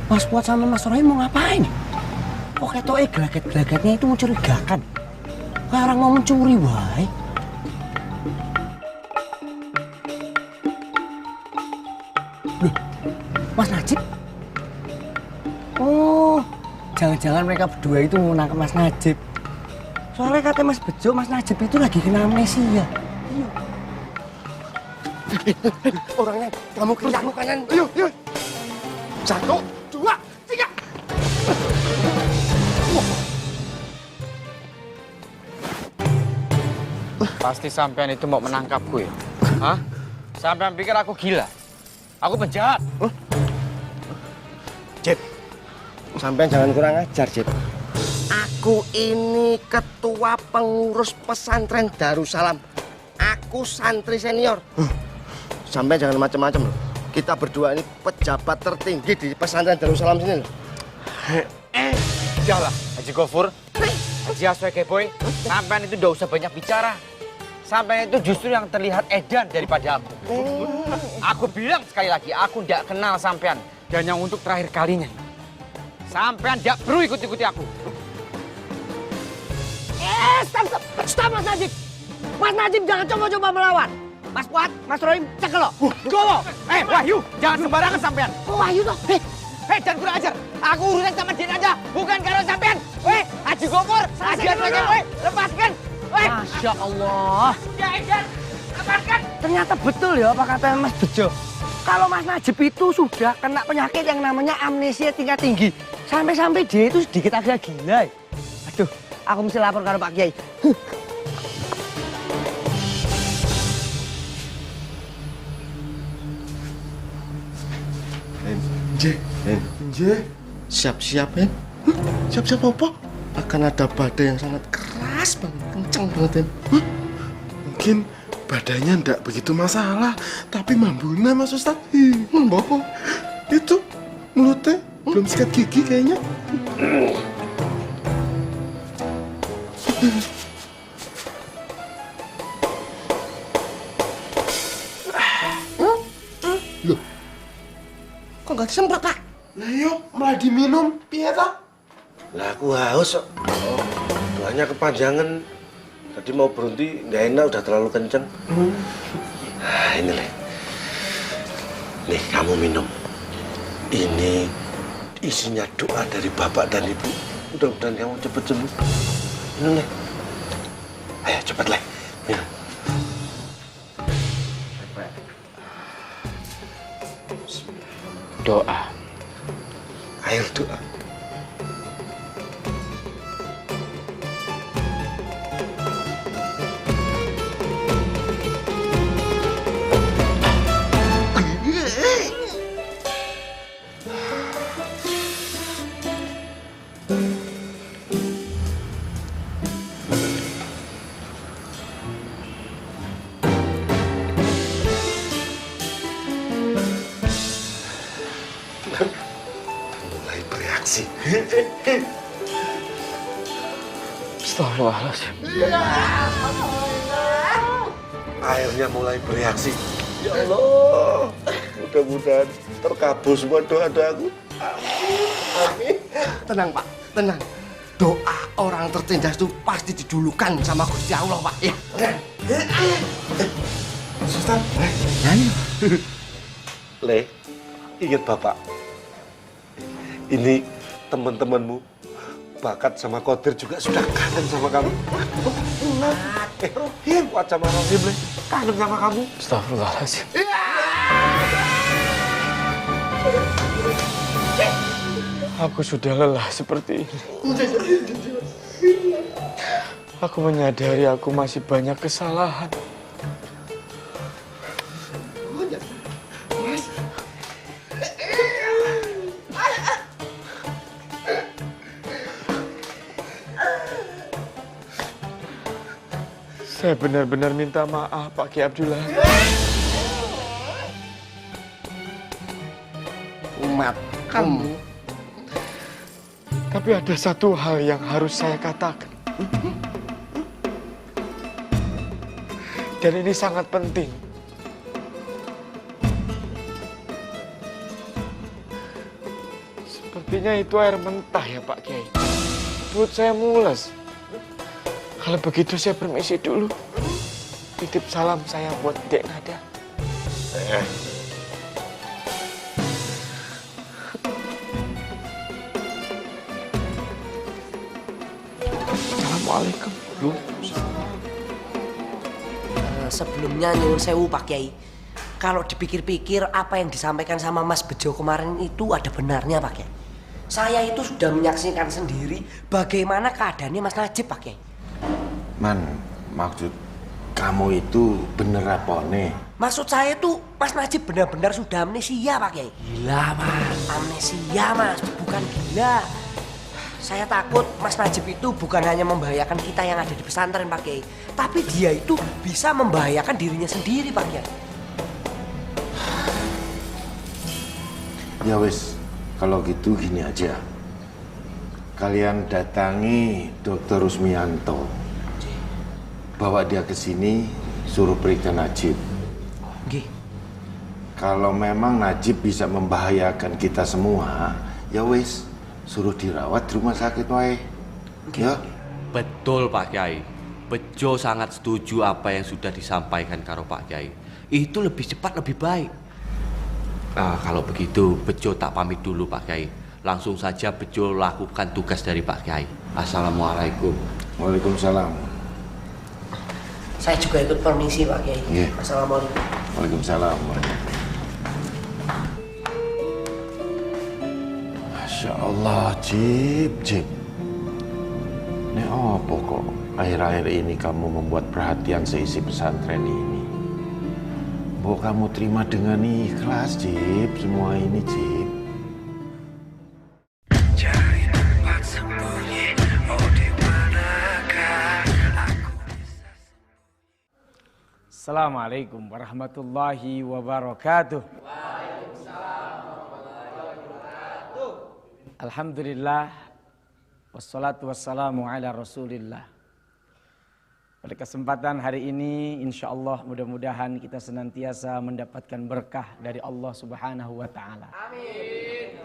J: Mas Fuad sama Mas Roy mau ngapain? Kok ketoknya gelagat-gelagatnya itu mencurigakan? Kayak orang mau mencuri, wae. Loh, Mas Najib? Oh, jangan-jangan mereka berdua itu mau nangkep Mas Najib. Soalnya kata Mas Bejo, Mas Najib itu lagi kena amnesia.
N: Orangnya, kamu ke kanan. Ayo. 1, 2, 3.
B: Pasti sampean itu mau menangkapku ya? Hah? Sampean pikir aku gila? Aku penjahat.
J: Cip, sampean jangan kurang ajar, Cip. Aku ini ketua pengurus pesantren Darussalam. Aku santri senior. Sampai jangan macam-macam loh. Kita berdua ini pejabat tertinggi di pesantren Darussalam sini loh.
B: Udahlah, Haji Gofur, Haji Asweke Boy, sampean itu udah usah banyak bicara. Sampean itu justru yang terlihat edan daripada aku. Aku bilang sekali lagi, aku tidak kenal sampean. Dan yang untuk terakhir kalinya, sampean tidak perlu ikut-ikuti aku.
J: Stop Mas Najib. Mas Najib jangan coba-coba melawan. Mas Fuad, Mas Roy, cekel lo.
B: Gowo! Wahyu, jangan sembarangan sampean.
J: Wahyu toh.
B: Jangan kurang ajar. Aku urusan sama dia aja, bukan karena sampean. Haji Gofur, Haji Asweke Boy, lepaskan.
J: Masya Allah.
B: Ya, Edan, lepaskan.
J: Ternyata betul ya apa kata Mas Bejo. Kalau Mas Najib itu sudah kena penyakit yang namanya amnesia tingkat tinggi. Sampai-sampai dia itu sedikit agak gila. Aduh, aku mesti lapor ke Pak Kiai.
N: Nje. Siap-siap, Hen. Siap-siap apa? Akan ada badai yang sangat keras banget, kencang banget, Hen. Mungkin badannya ndak begitu masalah, tapi mambunya, Mas Ustaz. Mambu. Itu mulutnya belum sikat gigi kayaknya.
J: Kok nggak disemprot, Pak?
N: Lah yo, malah diminum. Piye ta?
F: Lah aku haus kok. Doanya kepanjangan. Tadi mau berhenti, nggak enak, udah terlalu kenceng. Nah, ini Le. Nih, kamu minum. Ini isinya doa dari bapak dan ibu. Mudah-mudahan kamu cepet sembuh. Minum, Le. Ayo, cepet, Le. Minum.
B: Doa.
F: Ayo doa. Mulai bereaksi.
B: Astagfirullahaladzim.
F: Airnya mulai bereaksi. Ya Allah, mudah-mudahan terkabul semua doa-doaku.
J: Amin. Tenang, Pak. Tenang. Doa orang tertindas itu pasti didulukan sama Gusti Allah, Pak. Ya.
F: Suster, nyanyi. Le, ingat Bapak. Ini teman-temanmu, Bakat sama Kodir juga sudah kangen sama kamu. Kuat sama Rosim, Le. Kangen sama kamu.
B: Astagfirullahaladzim. Aku sudah lelah seperti ini. Aku menyadari aku masih banyak kesalahan. Saya benar-benar minta maaf, Pak Ki Abdullah.
J: Umat kamu.
B: Tapi ada satu hal yang harus saya katakan. Dan ini sangat penting. Sepertinya itu air mentah ya Pak Kiai. Perut saya mules. Kalau begitu saya permisi dulu. Titip salam saya buat Dek Nada. Assalamualaikum.
J: Sebelumnya nyuwun sewu Pak Kiai. Kalau dipikir-pikir apa yang disampaikan sama Mas Bejo kemarin itu ada benarnya Pak Kiai. Saya itu sudah menyaksikan sendiri bagaimana keadaannya Mas Najib Pak Kiai.
A: Man, maksud kamu itu bener apa nih?
J: Maksud saya tuh Mas Najib benar-benar sudah amnesia Pak Kiai.
B: Gila Mas.
J: Amnesia Mas, bukan gila. Saya takut Mas Najib itu bukan hanya membahayakan kita yang ada di pesantren Pak Kiai, tapi dia itu bisa membahayakan dirinya sendiri Pak Kiai.
A: Ya wis, kalau gitu gini aja. Kalian datangi Dr. Rusmianto. Bawa dia ke sini, suruh periksa Najib.
J: Nggih.
A: Kalau memang Najib bisa membahayakan kita semua, ya wis, suruh dirawat di rumah sakit wae. Ya.
C: Betul Pak Kiai. Bejo sangat setuju apa yang sudah disampaikan karo Pak Kiai. Itu lebih cepat lebih baik. Kalau begitu Bejo tak pamit dulu Pak Kiai. Langsung saja Bejo lakukan tugas dari Pak Kiai. Assalamualaikum.
A: Waalaikumsalam.
J: Saya juga ikut permisi Pak Kiai.
A: Yeah.
J: Assalamualaikum.
A: Waalaikumsalam. Masya Allah, Jib. Ini apa kok akhir-akhir ini kamu membuat perhatian seisi pesantren ini? Bahwa kamu terima dengan ikhlas, Jib, semua ini, Jib.
M: Cari tempat sembunyi, oh di manakah aku bisa.
O: Assalamualaikum warahmatullahi wabarakatuh. Alhamdulillah, wassalatu wassalamu ala rasulillah. Pada kesempatan hari ini, insya Allah mudah-mudahan kita senantiasa mendapatkan berkah dari Allah Subhanahu wa Ta'ala. Amin.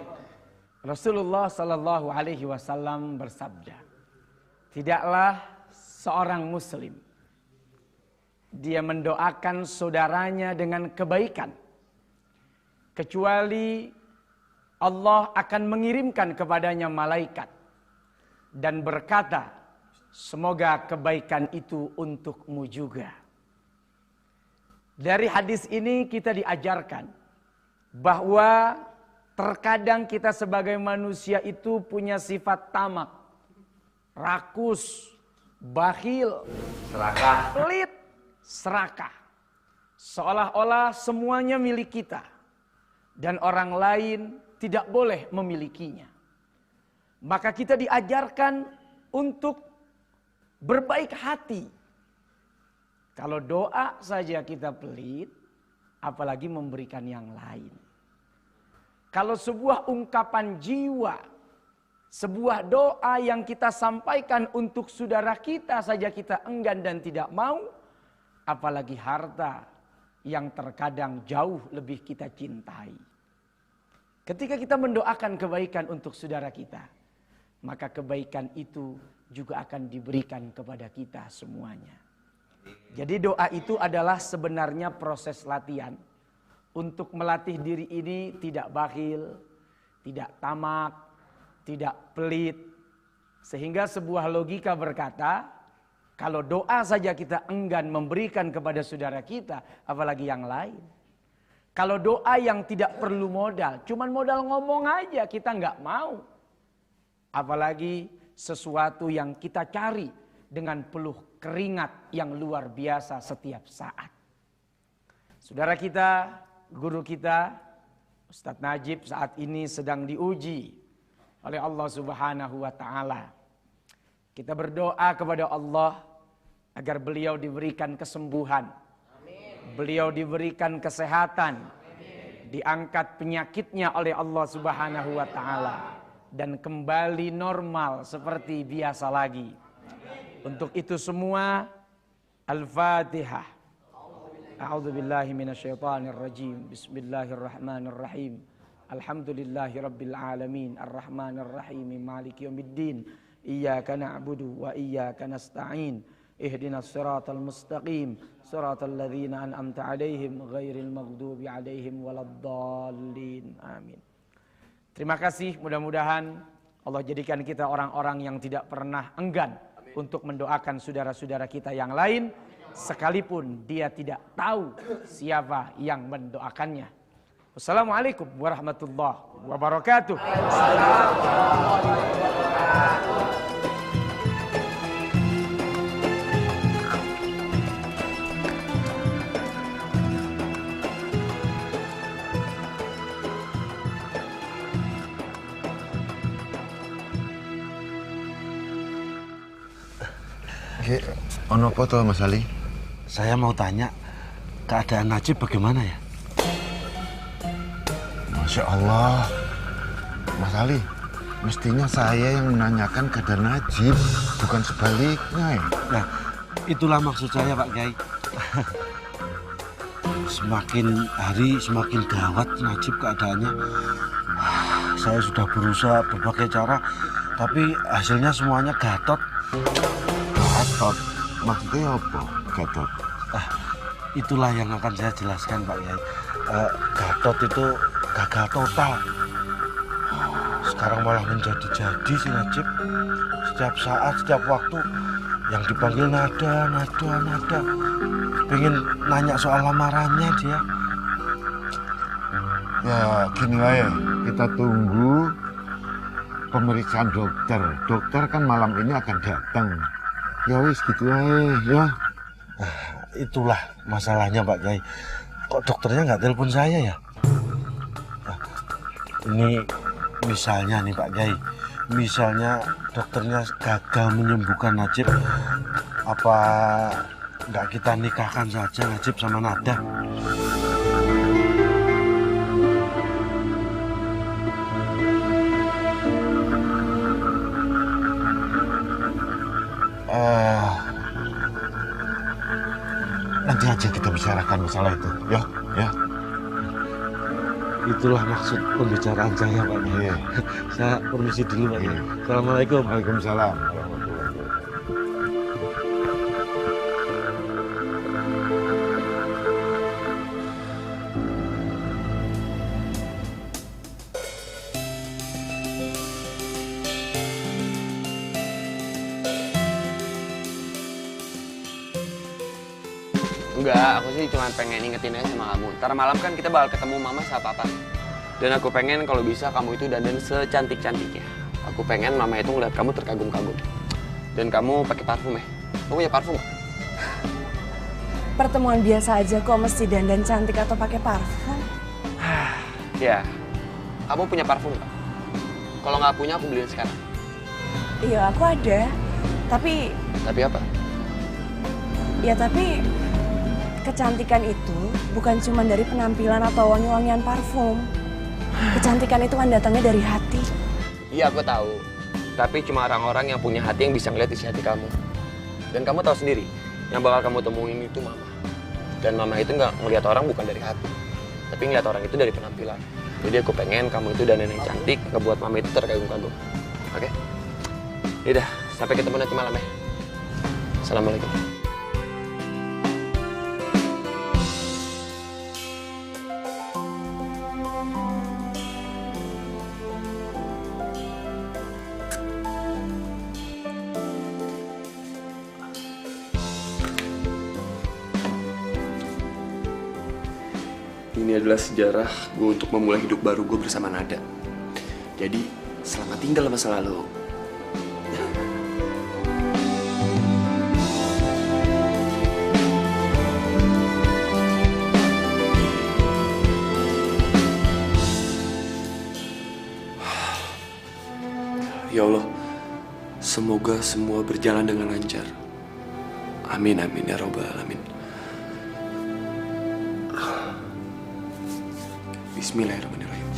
O: Rasulullah Sallallahu Alaihi Wasallam bersabda, tidaklah seorang Muslim dia mendoakan saudaranya dengan kebaikan, kecuali Allah akan mengirimkan kepadanya malaikat dan berkata, semoga kebaikan itu untukmu juga. Dari hadis ini kita diajarkan bahwa terkadang kita sebagai manusia itu punya sifat tamak, rakus, bakhil,
C: Serakah.
O: pelit, serakah. Seolah-olah semuanya milik kita dan orang lain tidak boleh memilikinya. Maka kita diajarkan untuk berbaik hati. Kalau doa saja kita pelit, apalagi memberikan yang lain. Kalau sebuah ungkapan jiwa, sebuah doa yang kita sampaikan untuk saudara kita saja kita enggan dan tidak mau, apalagi harta yang terkadang jauh lebih kita cintai. Ketika kita mendoakan kebaikan untuk saudara kita, maka kebaikan itu juga akan diberikan kepada kita semuanya. Jadi doa itu adalah sebenarnya proses latihan untuk melatih diri ini tidak bakhil, tidak tamak, tidak pelit. Sehingga sebuah logika berkata, kalau doa saja kita enggan memberikan kepada saudara kita, apalagi yang lain. Kalau doa yang tidak perlu modal, cuman modal ngomong aja kita nggak mau. Apalagi sesuatu yang kita cari dengan peluh keringat yang luar biasa setiap saat. Saudara kita, guru kita, Ustadz Najib saat ini sedang diuji oleh Allah Subhanahu wa Ta'ala. Kita berdoa kepada Allah agar beliau diberikan kesembuhan. Beliau diberikan kesehatan. Diangkat penyakitnya oleh Allah Subhanahu wa Ta'ala. Dan kembali normal seperti biasa lagi. Untuk itu semua, Al-Fatihah. A'udzu billahi minasyaitonir rajim. Bismillahirrahmanirrahim. Alhamdulillahi rabbil alamin. Arrahmanir rahim. Maliki yaumiddin. Iyyaka na'budu wa iyyaka nasta'in. Ihdinas siratal mustaqim. Siratal ladzina an'amta 'alaihim ghairil maghdubi 'alaihim waladdallin. Amin. Terima kasih, mudah-mudahan Allah jadikan kita orang-orang yang tidak pernah enggan untuk mendoakan saudara-saudara kita yang lain, sekalipun dia tidak tahu siapa yang mendoakannya. Wassalamualaikum warahmatullahi wabarakatuh.
A: Ono apa toh Mas Ali?
F: Saya mau tanya, keadaan Najib bagaimana ya?
A: Masya Allah, Mas Ali, mestinya saya yang menanyakan keadaan Najib, bukan sebaliknya ya.
F: Nah, itulah maksud saya Pak Kiai. Semakin hari semakin gawat Najib keadaannya. Saya sudah berusaha berbagai cara, tapi hasilnya semuanya gatot.
A: Gatot? Maksudnya apa, Gatot?
F: Itulah yang akan saya jelaskan Pak Kiai. Gatot itu gagal total. Sekarang malah menjadi-jadi si Najib. Setiap saat, setiap waktu yang dipanggil nada. Pengen nanya soal lamarannya dia.
A: Ya gini lah ya, kita tunggu pemeriksaan dokter. Dokter kan malam ini akan datang. Ya wis gitu aja ya.
F: Itulah masalahnya Pak Kiai. Kok dokternya nggak telepon saya ya? Ini misalnya nih Pak Kiai, misalnya dokternya gagal menyembuhkan Najib, apa nggak kita nikahkan saja Najib sama Nada?
A: nanti aja kita bicarakan masalah itu, ya.
F: Itulah maksud pembicaraan saya, Pak.
A: Iya.
F: Saya permisi dulu, Pak. Assalamualaikum.
A: Waalaikumsalam.
D: Enggak, aku sih cuma pengen ingetin aja sama kamu. Ntar malam kan kita bakal ketemu mama sama papa. Dan aku pengen kalau bisa kamu itu dandan secantik-cantiknya. Aku pengen mama itu ngeliat kamu terkagum-kagum. Dan kamu pakai parfum ya? Kamu punya parfum nggak?
E: Pertemuan biasa aja kok mesti dandan cantik atau pakai parfum?
D: Ya, kamu punya parfum nggak? Kalau nggak punya aku beliin sekarang.
E: Iya, aku ada. Tapi
D: apa?
E: Ya tapi kecantikan itu bukan cuma dari penampilan atau wangi-wangian parfum. Kecantikan itu kan datangnya dari hati.
D: Iya, aku tahu. Tapi cuma orang-orang yang punya hati yang bisa ngeliat isi hati kamu. Dan kamu tahu sendiri, yang bakal kamu temuin itu mama. Dan mama itu nggak ngeliat orang bukan dari hati, tapi ngeliat orang itu dari penampilan. Jadi aku pengen kamu itu dandan yang cantik, ngebuat mama itu terkagum-kagum. Oke? Yaudah, sampai ketemu nanti malam ya. Assalamualaikum.
C: Ini adalah sejarah gue untuk memulai hidup baru gue bersama Nada. Jadi, selamat tinggal masa lalu. Ya Allah, semoga semua berjalan dengan lancar. Amin, amin, ya Rabbal Alamin. Bismillahirrahmanirrahim.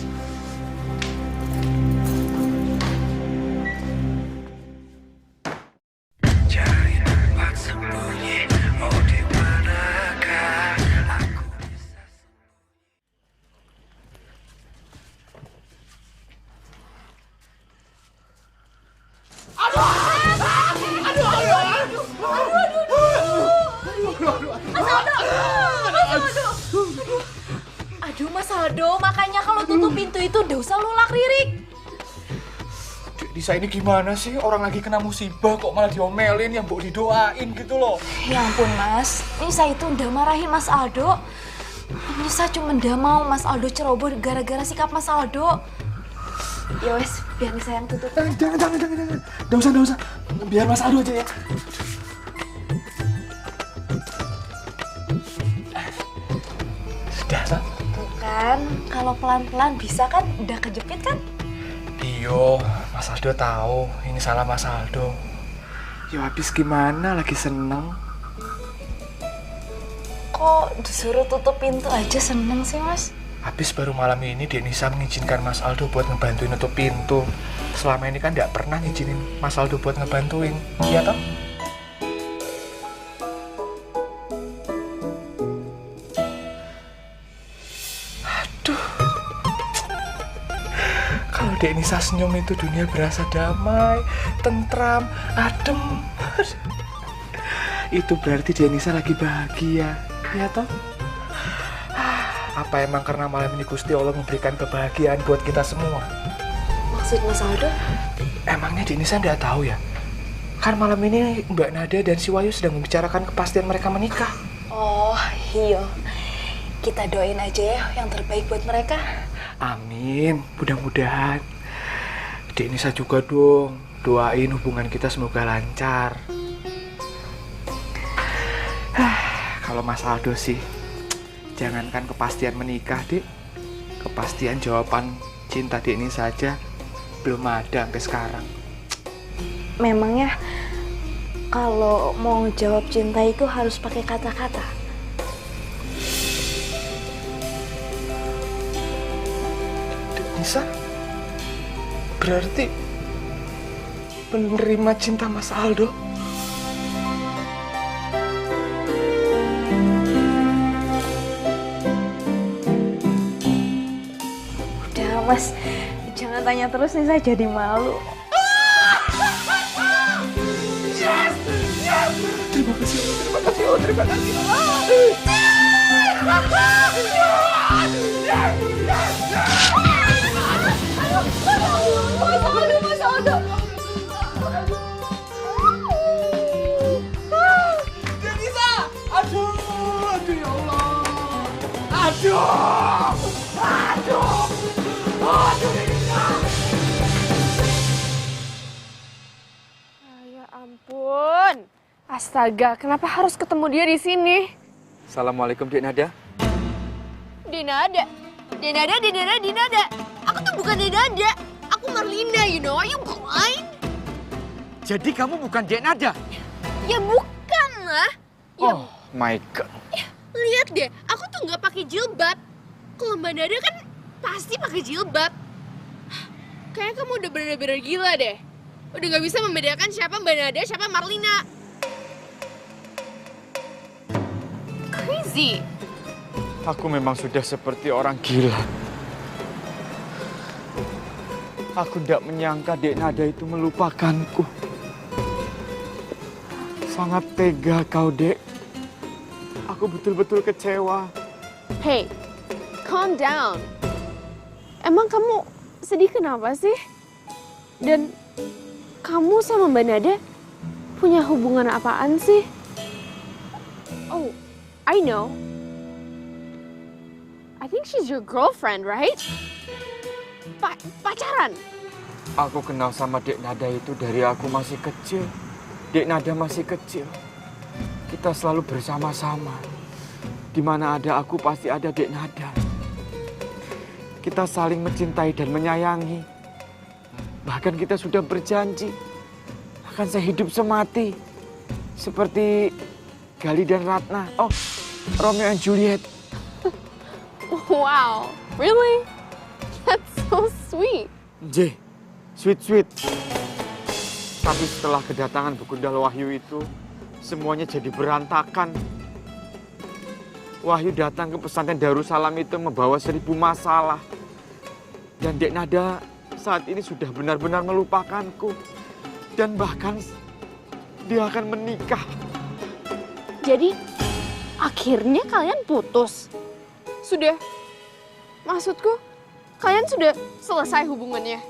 M: Cari tempat sembunyi, oh di manakah aku bisa.
H: Aduh Mas Aldo, makanya kalau tutup pintu itu udah usah lulak lirik.
G: Dek Nisa ini gimana sih? Orang lagi kena musibah kok malah diomelin, yang mbok didoain gitu loh.
K: Ya ampun Mas, Nisa itu udah marahin Mas Aldo. Nisa cuma udah mau Mas Aldo ceroboh gara-gara sikap Mas Aldo. Ya wes, biar Nisa yang tutup.
G: Jangan. Nggak usah. Biar Mas Aldo aja ya. Sudah, Pak.
K: Tuh kan, kalau pelan-pelan bisa kan? Udah kejepit kan?
G: Iyo, Mas Aldo tahu ini salah Mas Aldo. Ya habis gimana, lagi seneng.
K: Kok disuruh tutup pintu aja seneng sih Mas?
G: Habis baru malam ini Denisa mengizinkan Mas Aldo buat ngebantuin nutup pintu. Selama ini kan nggak pernah ngizinin Mas Aldo buat ngebantuin. Iya toh? Aduh. Kalau Denisa senyum itu dunia berasa damai, tentram, adem. Itu berarti Denisa lagi bahagia. Iya toh? Apa emang karena malam ini Gusti Allah memberikan kebahagiaan buat kita semua?
K: Maksud Mas Aldo?
G: Emangnya Denisa nggak tahu ya? Kan malam ini Mbak Nada dan si Wahyu sedang membicarakan kepastian mereka menikah.
K: Oh iya, kita doain aja ya yang terbaik buat mereka.
G: Amin, mudah-mudahan. Denisa juga dong, doain hubungan kita semoga lancar. Kalau Mas Aldo sih, jangankan kepastian menikah, Dik. Kepastian jawaban cinta Dik ini saja belum ada sampai sekarang.
K: Memangnya kalau mau jawab cinta itu harus pakai kata-kata?
G: Nisa, berarti menerima cinta Mas Aldo?
K: Mas, jangan tanya terus nih, saya jadi malu.
M: Yes! Yes! Terima kasih Allah, terima kasih Allah, terima kasih Allah.
K: Mas Aldo.
M: Denisa! Aduh ya Allah. Aduh Denisa.
E: Ya ampun. Astaga, kenapa harus ketemu dia di sini?
B: Assalamualaikum, Dek Nada.
E: Dinada. Aku tuh bukan Dinada. Aku Marlina, you know. Are you blind?
B: Jadi kamu bukan Dek Nada?
E: Ya bukan lah.
B: Oh my God.
E: Lihat deh, aku tuh nggak pakai jilbab. Kalau Mbak Nada kan pasti pakai jilbab. Kayaknya kamu udah bener-bener gila deh. Udah nggak bisa membedakan siapa Mbak Nada, siapa Marlina. Crazy.
B: Aku memang sudah seperti orang gila. Aku tidak menyangka Dek Nada itu melupakanku. Sangat tega kau, Dek. Aku betul-betul kecewa.
E: Hey, calm down. Emang kamu sedih kenapa sih? Dan kamu sama Mbak Nada punya hubungan apaan sih? Oh, I know. I think she's your girlfriend, right? Pacaran?
B: Aku kenal sama Dek Nada itu dari aku masih kecil. Dek Nada masih kecil. Kita selalu bersama-sama. Di mana ada aku pasti ada Dek Nada. Kita saling mencintai dan menyayangi. Bahkan kita sudah berjanji akan sehidup semati. Seperti Gali dan Ratna. Oh, Romeo and Juliet.
E: Wow, really? That's so sweet.
B: Sweet. Tapi setelah kedatangan Begundal Wahyu itu, semuanya jadi berantakan. Wahyu datang ke pesantren Darussalam itu membawa 1000 masalah. Dan Dek Nada saat ini sudah benar-benar melupakanku. Dan bahkan dia akan menikah.
E: Jadi, akhirnya kalian putus? Sudah? Maksudku, kalian sudah selesai hubungannya?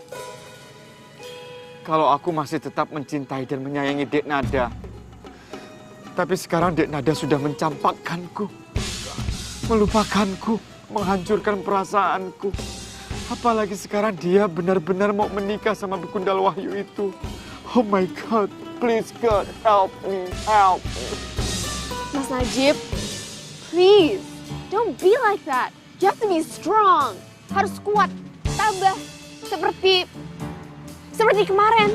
B: Kalau aku masih tetap mencintai dan menyayangi Dek Nada. Tapi sekarang Dek Nada sudah mencampakkanku. Melupakanku, menghancurkan perasaanku. Apalagi sekarang dia benar-benar mau menikah sama Begundal Wahyu itu. Oh my God, please God, help me.
E: Mas Najib, please, don't be like that. You have to be strong. Harus kuat, tabah. Seperti kemarin,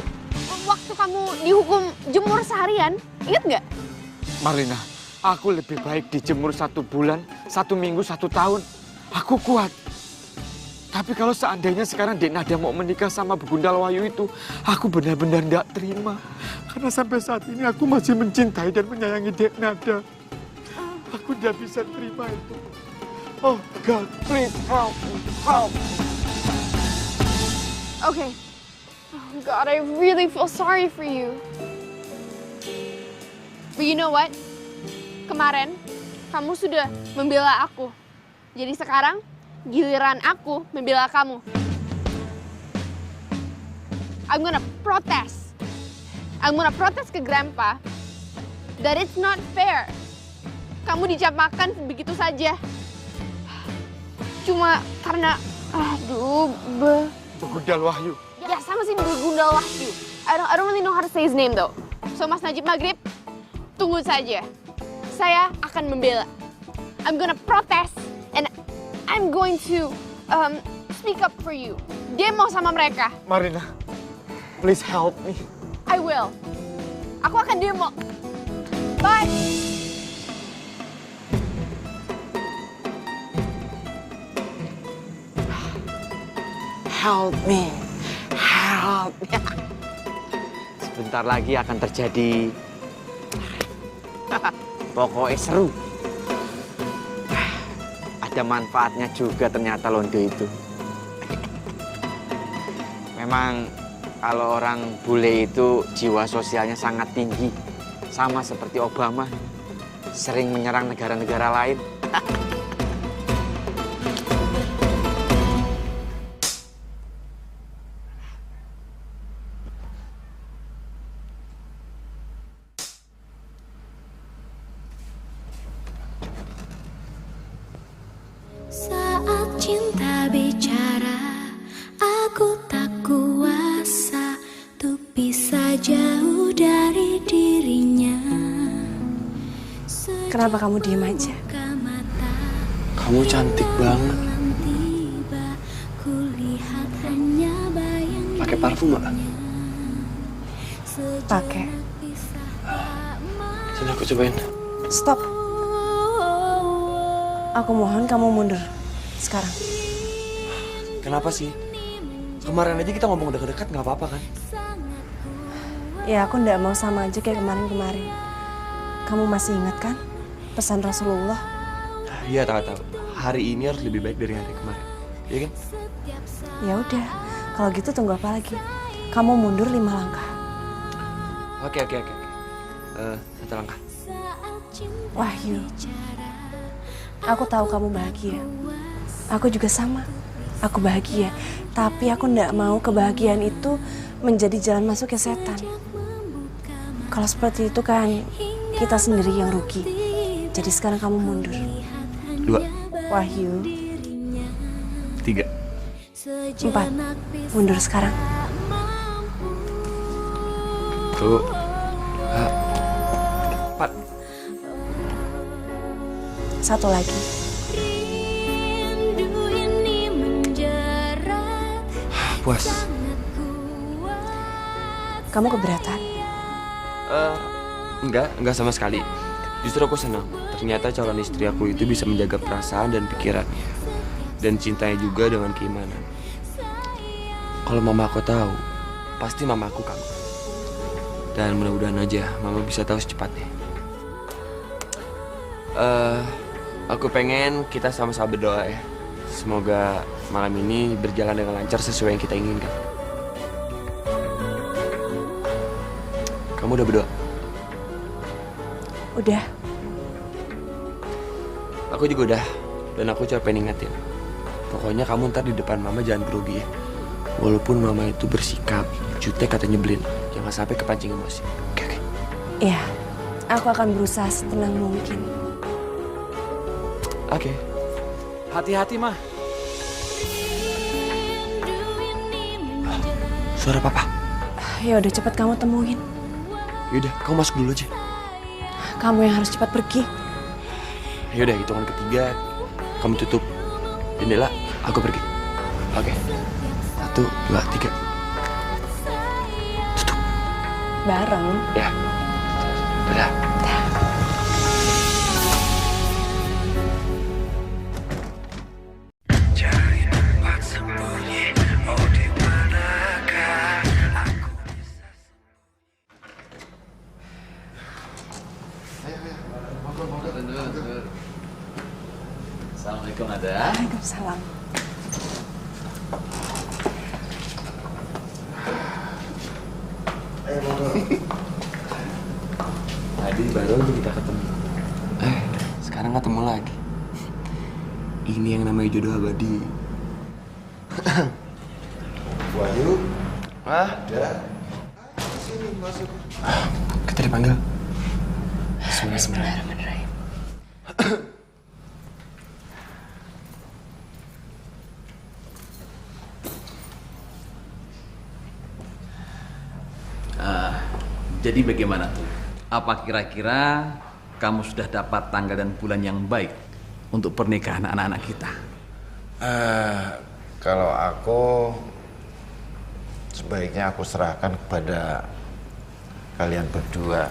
E: waktu kamu dihukum jemur seharian, ingat nggak?
B: Marlina, aku lebih baik dijemur 1 bulan, 1 minggu, 1 tahun. Aku kuat. Tapi kalau seandainya sekarang Dek Nada mau menikah sama Begundal Wahyu itu, aku benar-benar tidak terima. Karena sampai saat ini aku masih mencintai dan menyayangi Dek Nada. Aku tidak bisa terima itu. Oh God, please help me, help.
E: Okay. Oh God, I really feel sorry for you. But you know what? Kemarin, kamu sudah membela aku. Jadi sekarang, giliran aku membela kamu. I'm gonna protest. I'm gonna protest ke Grandpa that it's not fair. Kamu dicampakkan begitu saja. Cuma karena,
B: Begundal Wahyu.
E: Ya sama sih Begundal Wahyu. I don't really know how to say his name though. So Mas Najib Maghrib, tunggu saja. Saya akan membela. I'm gonna protest and I'm going to speak up for you. Demo sama mereka.
B: Marlina, please help me.
E: I will. Aku akan demo. Bye.
B: Help me. Help. Sebentar lagi akan terjadi. Pokoknya seru. Ada manfaatnya juga ternyata Londo itu. Memang kalau orang bule itu jiwa sosialnya sangat tinggi. Sama seperti Obama, sering menyerang negara-negara lain.
Q: Saat cinta bicara, aku tak kuasa untuk bisa jauh dari dirinya.
E: Kenapa kamu diem aja?
D: Kamu cantik banget. Pakai parfum nggak?
E: Pakai.
D: Sini aku cobain.
E: Stop. Aku mohon kamu mundur sekarang.
D: Kenapa sih? Kemarin aja kita ngomong dekat-dekat nggak apa-apa kan?
E: Ya aku ndak mau sama aja kayak kemarin-kemarin. Kamu masih ingat kan pesan Rasulullah?
D: Iya tahu. Hari ini harus lebih baik dari hari kemarin. Iya kan?
E: Ya udah, kalau gitu tunggu apa lagi? Kamu mundur 5 langkah.
D: Oke. 1 langkah.
E: Wahyu, aku tahu kamu bahagia. Aku juga sama. Aku bahagia, tapi aku ndak mau kebahagiaan itu menjadi jalan masuk ke setan. Kalau seperti itu kan kita sendiri yang rugi. Jadi sekarang kamu mundur.
D: 2.
E: Wahyu.
D: 3.
E: 4. Mundur sekarang.
D: 4.
E: Satu lagi.
D: Puas.
E: Kamu keberatan?
D: Enggak sama sekali. Justru aku senang. Ternyata calon istri aku itu bisa menjaga perasaan dan pikirannya. Dan cintanya juga dengan keimanan. Kalau mama aku tahu, pasti mama aku kamu. Dan mudah-mudahan aja mama bisa tahu secepatnya. Aku pengen kita sama-sama berdoa ya. Semoga malam ini berjalan dengan lancar sesuai yang kita inginkan. Kamu udah berdoa?
E: Udah.
D: Aku juga udah. Dan aku cuma pengen ingetin. Pokoknya kamu ntar di depan mama jangan grogi ya. Walaupun mama itu bersikap jutek atau nyebelin, jangan sampai kepancing emosi. Oke.
E: Iya, aku akan berusaha setenang mungkin.
D: Oke.
C: Hati-hati, Mah.
D: Suara papa.
E: Ya udah cepat kamu temuin.
D: Yaudah, kamu masuk dulu aja.
E: Kamu yang harus cepat pergi.
D: Yaudah, hitungan ketiga kamu tutup jendela, aku pergi. Oke. 1, 2, 3. Tutup.
E: Bareng.
D: Ya. Udah.
C: Assalamualaikum, Ada.
E: Waalaikumsalam.
D: Tadi baru aja kita ketemu. Sekarang ketemu lagi. Ini yang namanya jodoh abadi.
A: Wahyu.
D: Ada.
A: Sini masuk.
D: Kita dipanggil.
E: Bismillahirrahmanirrahim.
C: Jadi bagaimana tuh? Apa kira-kira kamu sudah dapat tanggal dan bulan yang baik untuk pernikahan anak-anak kita?
A: Kalau aku sebaiknya aku serahkan kepada kalian berdua.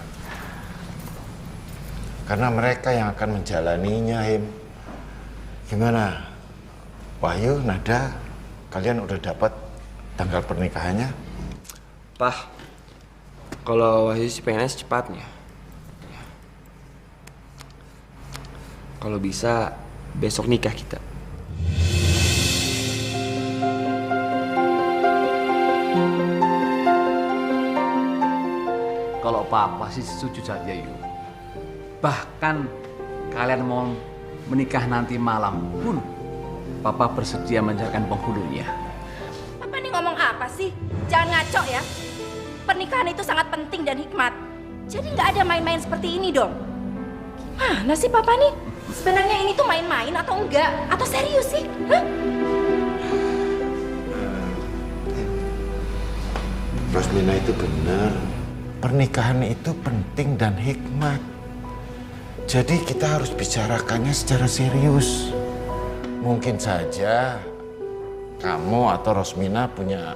A: Karena mereka yang akan menjalaninya, Him. Gimana? Wahyu, Nada, kalian udah dapat tanggal pernikahannya?
D: Pah, kalau Wahyu sih pengennya secepatnya. Kalau bisa, besok nikah kita.
R: kok papa sih setuju saja yuk. Bahkan kalian mau menikah nanti malam pun papa bersedia mencarikan penghulunya.
H: Papa nih ngomong apa sih? Jangan ngaco ya. Pernikahan itu sangat penting dan hikmat. Jadi nggak ada main-main seperti ini dong. Gimana sih Papa nih? Sebenarnya ini tuh main-main atau enggak? Atau serius sih? Hah?
A: Rosmina itu benar. Pernikahan itu penting dan hikmat. Jadi kita harus bicarakannya secara serius. Mungkin saja kamu atau Rosmina punya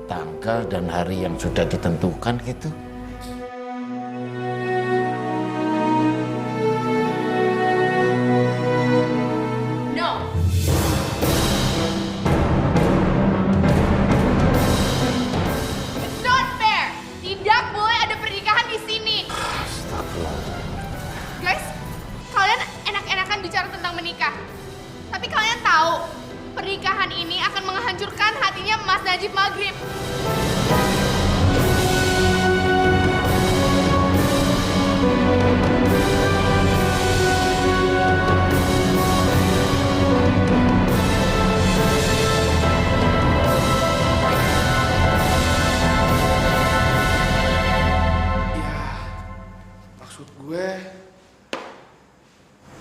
A: tanggal dan hari yang sudah ditentukan gitu.
K: No. It's not fair. Tidak boleh ada pernikahan di sini. Guys, kalian enak-enakan bicara tentang menikah. Tapi kalian tahu, pernikahan ini akan menghancurkan hatinya Mas Najib Maghrib.
G: Maksud gue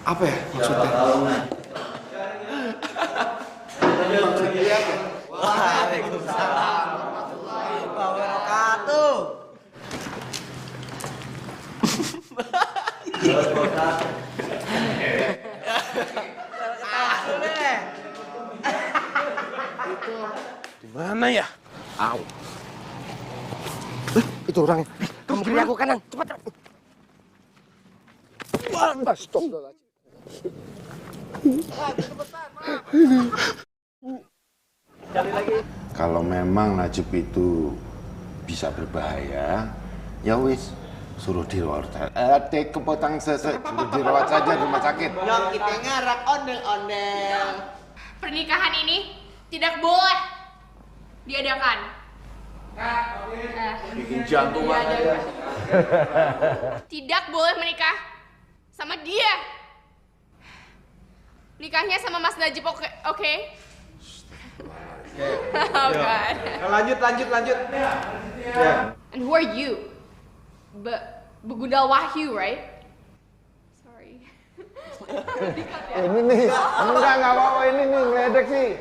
G: apa ya maksudnya?
P: Waalaikumsalam warahmatullahi wabarakatuh.
J: Di mana ya? Au. Itu orangnya. Kamu kiri aku kanan, cepat. Wah, astagfirullahaladzim.
A: Kalau memang Najib itu bisa berbahaya, ya wis suruh dirawat. Kepotong suruh dirawat saja di rumah sakit.
P: Yang kita ngarak ondel-ondel.
K: Pernikahan ini tidak boleh diadakan.
C: Bikin jantungan aja.
K: Tidak boleh menikah sama dia. Nikahnya sama Mas Najib, oke? Oh God.
J: Lanjut.
K: And who are you? Begundal Wahyu, right? Sorry.
A: Ini nih, enggak apa-apa ini nih ngeledek sih.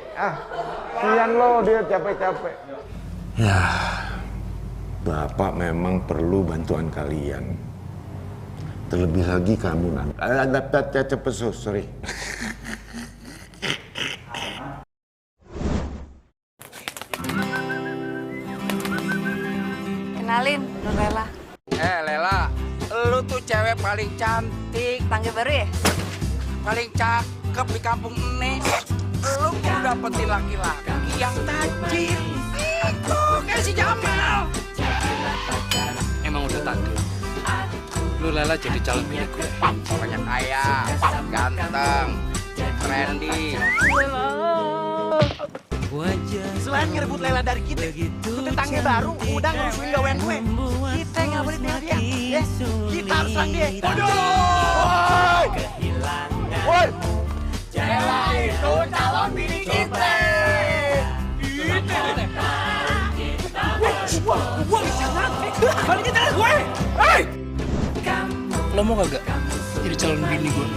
A: Kasihan lo dia capek-capek. Ya, Bapak memang perlu bantuan kalian. Terlebih lagi kamu nanti. Sorry.
S: Kenalin, Nur Lela.
B: Lela, lu tuh cewek paling cantik.
S: Tangga baru ya?
B: Paling cakep di kampung ini. Lu mau dapetin laki-laki yang tajir. Itu kayak si Jamal.
R: Emang udah takdir. Lu Lela jadi calon bini gue.
B: Banyak kaya, ganteng, trendy.
J: Selain ngerebut Lela dari kita, tetangga baru udah ngerusuin gawean gue. Kita nggak boleh tinggal dia, ya? Kita harus serang dia. Woi! Woi!
M: Lela itu calon bini kita.
J: Balikin tangan gue! Hei!
G: Lo mau kagak jadi calon bini gue?